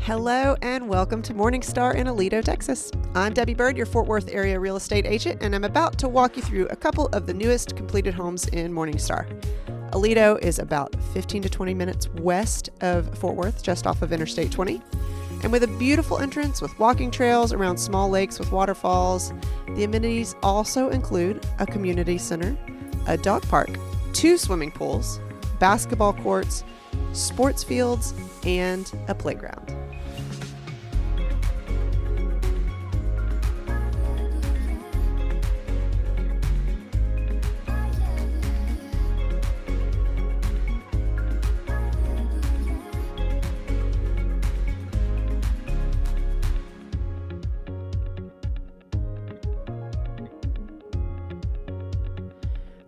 Hello and welcome to Morningstar in Aledo, Texas. I'm Debbie Bird, your Fort Worth area real estate agent, and I'm about to walk you through a couple of the newest completed homes in Morningstar. Aledo is about 15 to 20 minutes west of Fort Worth, just off of Interstate 20. And with a beautiful entrance with walking trails around small lakes with waterfalls, the amenities also include a community center, a dog park, 2 swimming pools, basketball courts, sports fields, and a playground.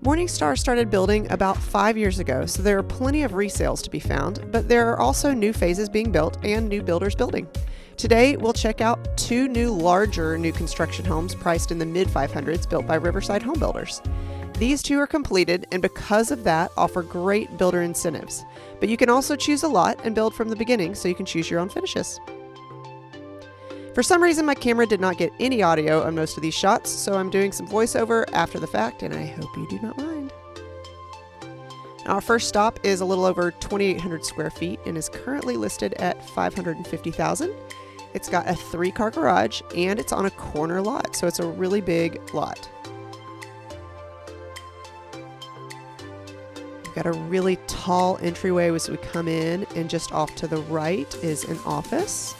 Morningstar started building about 5 years ago, so there are plenty of resales to be found, but there are also new phases being built and new builders building. Today, we'll check out 2 larger new construction homes priced in the mid-500s built by Riverside Homebuilders. These 2 are completed and because of that offer great builder incentives, but you can also choose a lot and build from the beginning so you can choose your own finishes. For some reason, my camera did not get any audio on most of these shots, so I'm doing some voiceover after the fact, and I hope you do not mind. Our first stop is a little over 2,800 square feet and is currently listed at $550,000. It's got a 3-car garage, and it's on a corner lot, so it's a really big lot. We've got a really tall entryway as we come in, and just off to the right is an office.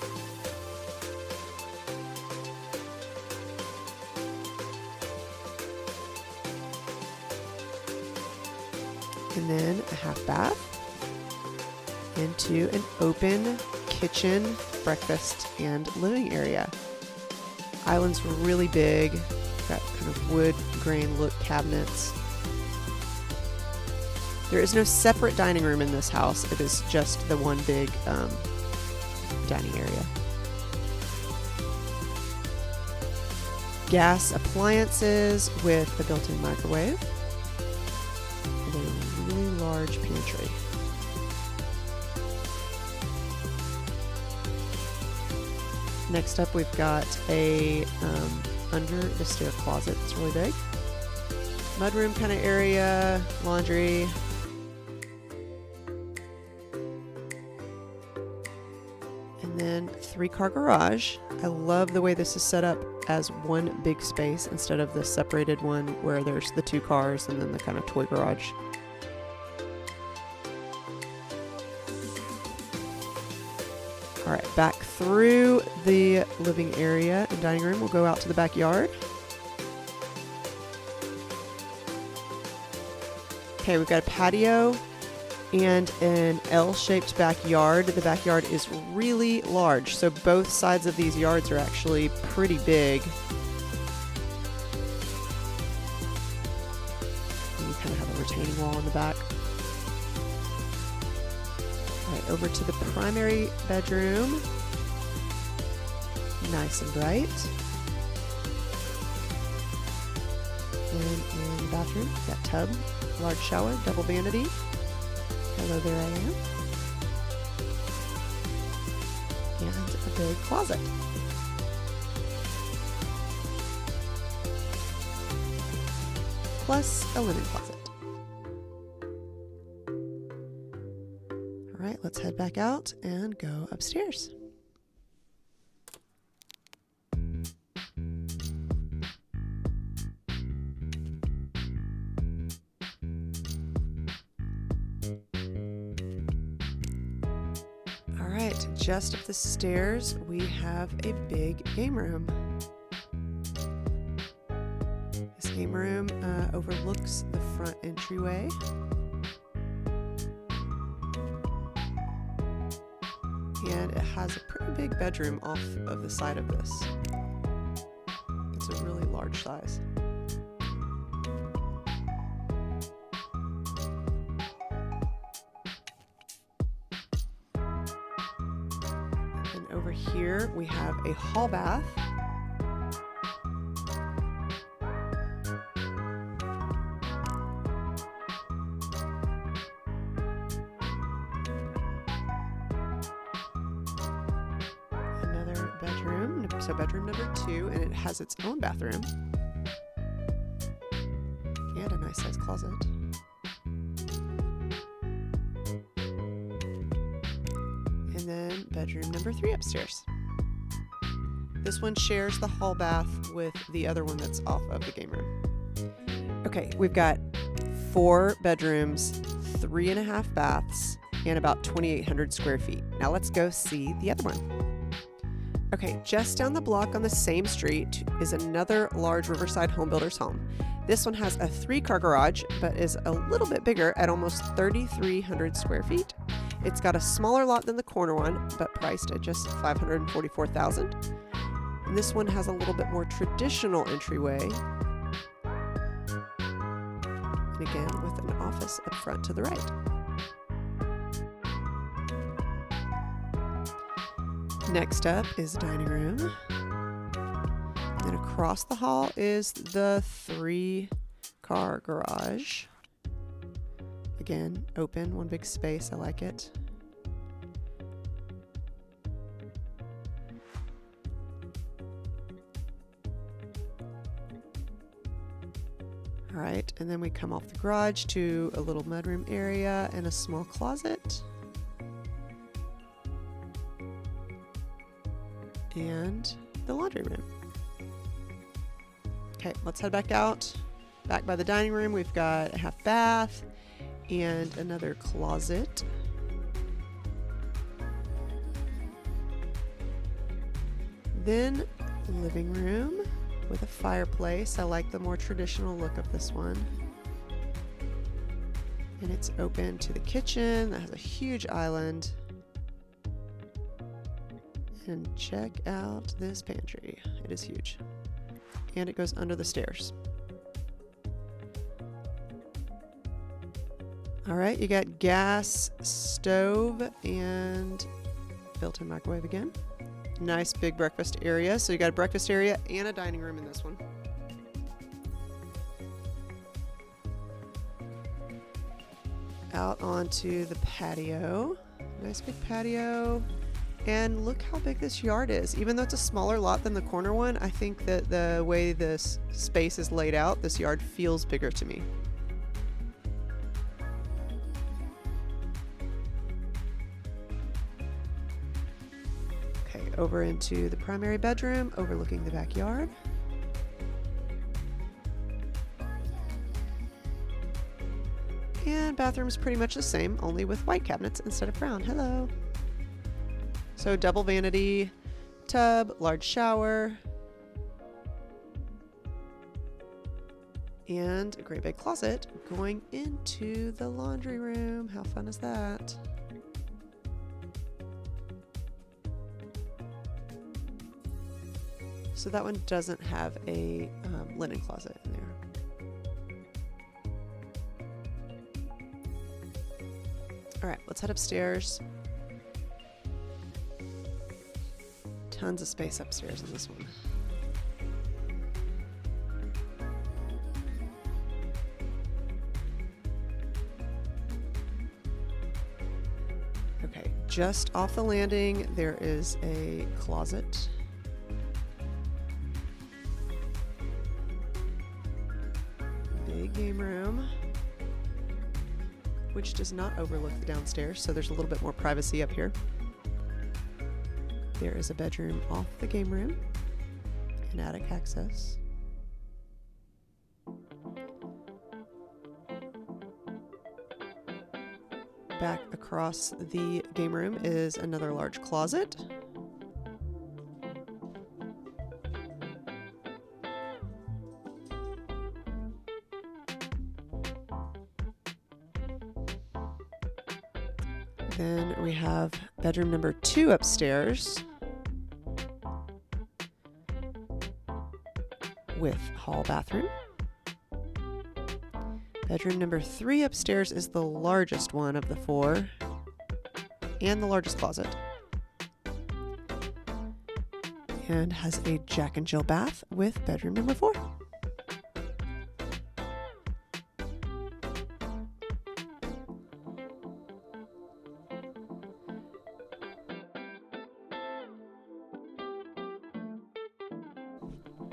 And then a half bath into an open kitchen, breakfast, and living area. Island's really big. Got kind of wood grain look cabinets. There is no separate dining room in this house. It is just the one big dining area. Gas appliances with a built-in microwave. Large pantry. Next up, we've got a under the stair closet. It's really big. Mudroom kind of area, laundry. And then 3-car garage. I love the way this is set up as one big space instead of the separated one where there's the 2 cars and then the kind of toy garage. All right, back through the living area and dining room, we'll go out to the backyard. Okay, we've got a patio and an L-shaped backyard. The backyard is really large, so both sides of these yards are actually pretty big. And you kind of have a retaining wall in the back. Over to the primary bedroom. Nice and bright. And in the bathroom, got tub, large shower, double vanity. Hello, there I am. And a big closet. Plus a linen closet. All right, let's head back out and go upstairs. All right, just up the stairs, we have a big game room. This game room overlooks the front entryway. And it has a pretty big bedroom off of the side of this. It's a really large size. And over here we have a hall bath. bedroom, so bedroom number 2, and it has its own bathroom and a nice size closet. And then bedroom number 3 upstairs. This one shares the hall bath with the other one that's off of the game room. Okay, we've got 4 bedrooms, 3.5 baths, and about 2,800 square feet. Now let's go see the other one. Okay, just down the block on the same street is another large Riverside Homebuilders home. This one has a 3-car garage, but is a little bit bigger at almost 3,300 square feet. It's got a smaller lot than the corner one, but priced at just $544,000. And this one has a little bit more traditional entryway. And again, with an office up front to the right. Next up is the dining room. And across the hall is the 3-car garage. Again, open, one big space. I like it. All right, and then we come off the garage to a little mudroom area and a small closet. And the laundry room. Okay, let's head back out. Back by the dining room, we've got a half bath and another closet. Then living room with a fireplace. I like the more traditional look of this one. And it's open to the kitchen that has a huge island. And check out this pantry. It is huge. And it goes under the stairs. All right, you got gas stove and built-in microwave again. Nice big breakfast area. So you got a breakfast area and a dining room in this one. Out onto the patio. Nice big patio. And look how big this yard is. Even though it's a smaller lot than the corner one, I think that the way this space is laid out, this yard feels bigger to me. Okay, over into the primary bedroom, overlooking the backyard. And bathroom's pretty much the same, only with white cabinets instead of brown. Hello. So double vanity, tub, large shower, and a great big closet going into the laundry room. How fun is that? So that one doesn't have a linen closet in there. All right, let's head upstairs. Tons of space upstairs in this one. Okay, just off the landing, there is a closet. Big game room, which does not overlook the downstairs, so there's a little bit more privacy up here. There is a bedroom off the game room and attic access. Back across the game room is another large closet. Then we have bedroom number 2 upstairs with hall bathroom. Bedroom number 3 upstairs is the largest one of the 4 and the largest closet. And has a Jack and Jill bath with bedroom number 4.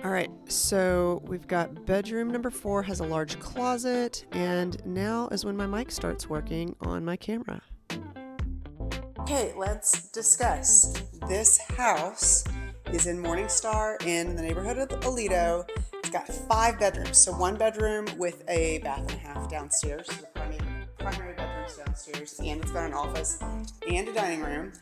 All right, so we've got bedroom number 4 has a large closet, and now is when my mic starts working on my camera. Okay, let's discuss. This house is in Morningstar in the neighborhood of Aledo. It's got 5 bedrooms, so 1 bedroom with a bath and a half downstairs, so the primary bedroom's downstairs, and it's got an office and a dining room.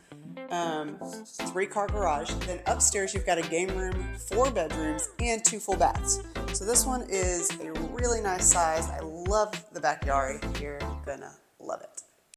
3-car garage. Then upstairs you've got a game room, 4 bedrooms, and 2 full baths. So this one is a really nice size. I love the backyard. You're gonna love it.